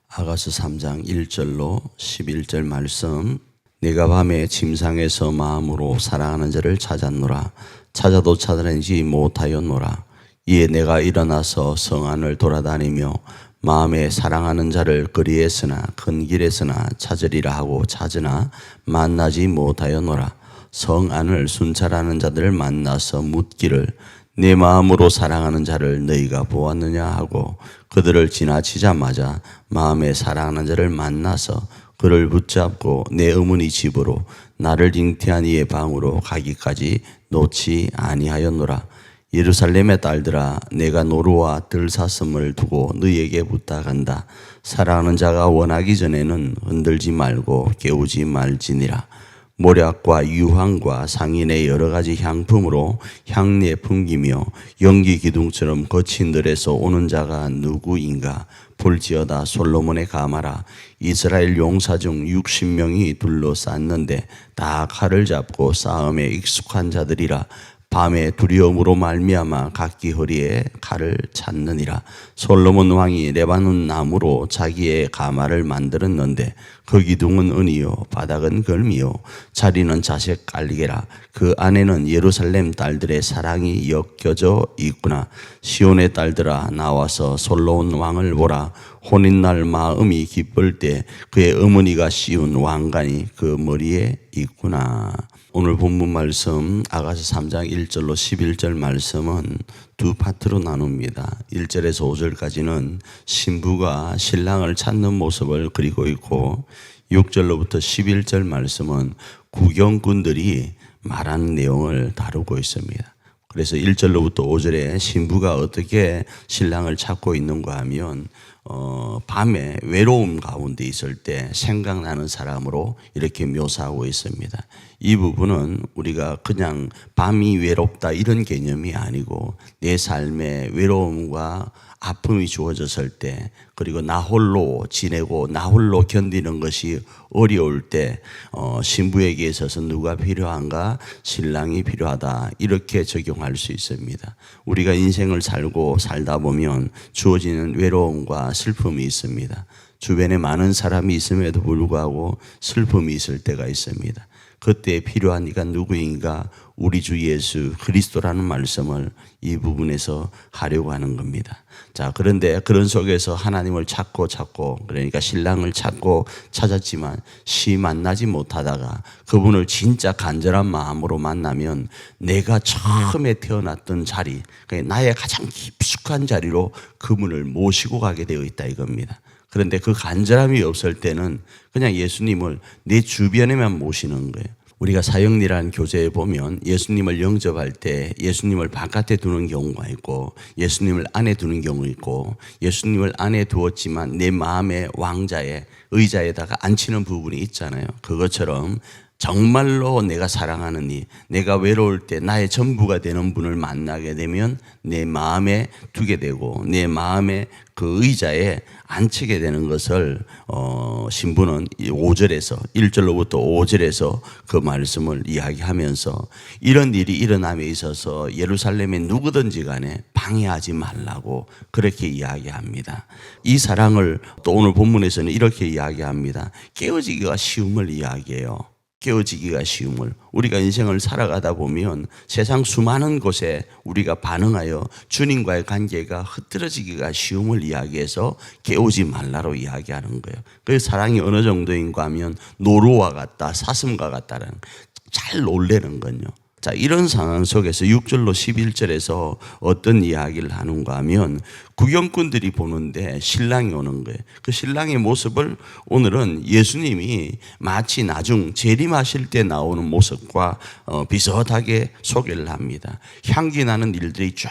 아가서 3장 1절로 11절 말씀. 내가 밤에 침상에서 마음으로 사랑하는 자를 찾았노라. 찾아도 찾아내지 못하였노라. 이에 내가 일어나서 성 안을 돌아다니며 마음에 사랑하는 자를 거리에서나 큰 길에서나 찾으리라 하고 찾으나 만나지 못하였노라. 성 안을 순찰하는 자들을 만나서 묻기를 내 마음으로 사랑하는 자를 너희가 보았느냐 하고 그들을 지나치자마자 마음에 사랑하는 자를 만나서 그를 붙잡고 내 어머니 집으로 나를 잉태한 이의 방으로 가기까지 놓지 아니하였노라. 예루살렘의 딸들아, 내가 노루와 들사슴을 두고 너희에게 부탁한다. 사랑하는 자가 원하기 전에는 흔들지 말고 깨우지 말지니라. 모략과 유황과 상인의 여러 가지 향품으로 향내 풍기며 연기 기둥처럼 거친 들에서 오는 자가 누구인가? 볼지어다 솔로몬의 가마라. 이스라엘 용사 중 60명이 둘러쌌는데 다 칼을 잡고 싸움에 익숙한 자들이라. 밤에 두려움으로 말미암아 각기 허리에 칼을 찾느니라. 솔로몬 왕이 레바논 나무로 자기의 가마를 만들었는데 그 기둥은 은이요 바닥은 금이요 자리는 자색 깔리게라. 그 안에는 예루살렘 딸들의 사랑이 엮여져 있구나. 시온의 딸들아, 나와서 솔로몬 왕을 보라. 혼인날 마음이 기쁠 때 그의 어머니가 씌운 왕관이 그 머리에 있구나. 오늘 본문 말씀 아가서 3장 1절로 11절 말씀은 두 파트로 나눕니다. 1절에서 5절까지는 신부가 신랑을 찾는 모습을 그리고 있고 6절로부터 11절 말씀은 구경꾼들이 말하는 내용을 다루고 있습니다. 그래서 1절로부터 5절에 신부가 어떻게 신랑을 찾고 있는가 하면 밤에 외로움 가운데 있을 때 생각나는 사람으로 이렇게 묘사하고 있습니다. 이 부분은 우리가 그냥 밤이 외롭다 이런 개념이 아니고 내 삶에 외로움과 아픔이 주어졌을 때, 그리고 나 홀로 지내고 나 홀로 견디는 것이 어려울 때 신부에게 있어서 누가 필요한가? 신랑이 필요하다, 이렇게 적용할 수 있습니다. 우리가 인생을 살고 살다 보면 주어지는 외로움과 슬픔이 있습니다. 주변에 많은 사람이 있음에도 불구하고 슬픔이 있을 때가 있습니다. 그때 필요한 이가 누구인가? 우리 주 예수 그리스도라는 말씀을 이 부분에서 하려고 하는 겁니다. 자, 그런데 그런 속에서 하나님을 찾고 그러니까 신랑을 찾고 찾았지만 만나지 못하다가 그분을 진짜 간절한 마음으로 만나면 내가 처음에 태어났던 자리, 그러니까 나의 가장 깊숙한 자리로 그분을 모시고 가게 되어 있다 이겁니다. 그런데 그 간절함이 없을 때는 그냥 예수님을 내 주변에만 모시는 거예요. 우리가 사형리라는 교재에 보면 예수님을 영접할 때 예수님을 바깥에 두는 경우가 있고 예수님을 안에 두는 경우 있고 예수님을 안에 두었지만 내 마음의 왕자의 의자에다가 앉히는 부분이 있잖아요. 그것처럼 정말로 내가 사랑하는 이, 내가 외로울 때 나의 전부가 되는 분을 만나게 되면 내 마음에 두게 되고 내 마음에 그 의자에 앉히게 되는 것을 신부는 5절에서 1절로부터 5절에서 그 말씀을 이야기하면서 이런 일이 일어남에 있어서 예루살렘에 누구든지 간에 방해하지 말라고 그렇게 이야기합니다. 이 사랑을 또 오늘 본문에서는 이렇게 이야기합니다. 깨어지기가 쉬움을 이야기해요. 깨어지기가 쉬움을. 우리가 인생을 살아가다 보면 세상 수많은 곳에 우리가 반응하여 주님과의 관계가 흐트러지기가 쉬움을 이야기해서 깨우지 말라로 이야기하는 거예요. 그 사랑이 어느 정도인가 하면 노루와 같다, 사슴과 같다는, 잘 놀래는 건요. 자, 이런 상황 속에서 6절로 11절에서 어떤 이야기를 하는가 하면 구경꾼들이 보는데 신랑이 오는 거예요. 그 신랑의 모습을 오늘은 예수님이 마치 나중 재림하실 때 나오는 모습과 비슷하게 소개를 합니다. 향기 나는 일들이 쫙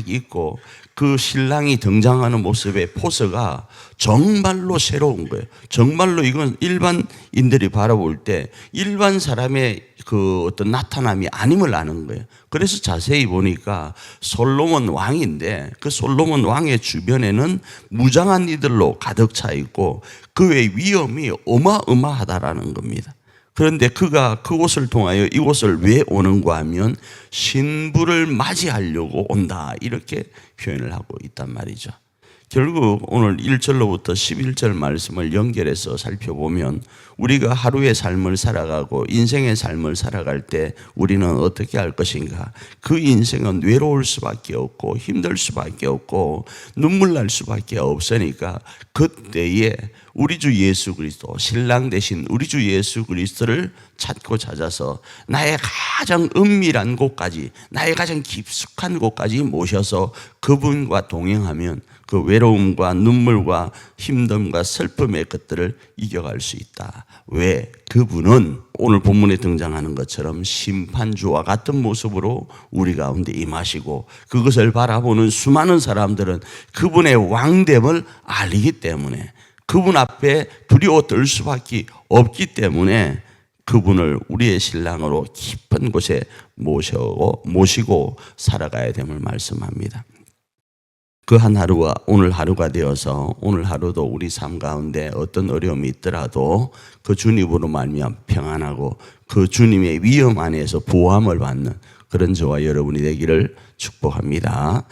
있고 그 신랑이 등장하는 모습의 포스가 정말로 새로운 거예요. 정말로 이건 일반인들이 바라볼 때 일반 사람의 그 어떤 나타남이 아님을 아는 거예요. 그래서 자세히 보니까 솔로몬 왕인데 그 솔로몬 왕의 주변에는 무장한 이들로 가득 차 있고 그의 위엄이 어마어마하다라는 겁니다. 그런데 그가 그곳을 통하여 이곳을 왜 오는가 하면 신부를 맞이하려고 온다, 이렇게 표현을 하고 있단 말이죠. 결국 오늘 1절로부터 11절 말씀을 연결해서 살펴보면 우리가 하루의 삶을 살아가고 인생의 삶을 살아갈 때 우리는 어떻게 할 것인가? 그 인생은 외로울 수밖에 없고 힘들 수밖에 없고 눈물 날 수밖에 없으니까 그때에 우리 주 예수 그리스도, 신랑 되신 우리 주 예수 그리스도를 찾고 찾아서 나의 가장 은밀한 곳까지, 나의 가장 깊숙한 곳까지 모셔서 그분과 동행하면 그 외로움과 눈물과 힘듦과 슬픔의 것들을 이겨갈 수 있다. 왜? 그분은 오늘 본문에 등장하는 것처럼 심판주와 같은 모습으로 우리 가운데 임하시고 그것을 바라보는 수많은 사람들은 그분의 왕됨을 알기 때문에 그분 앞에 두려워 떨 수밖에 없기 때문에 그분을 우리의 신랑으로 깊은 곳에 모시고 살아가야 됨을 말씀합니다. 그 한 하루가 오늘 하루가 되어서 오늘 하루도 우리 삶 가운데 어떤 어려움이 있더라도 그 주님으로 말미암아 평안하고 그 주님의 위엄 안에서 보호함을 받는 그런 저와 여러분이 되기를 축복합니다.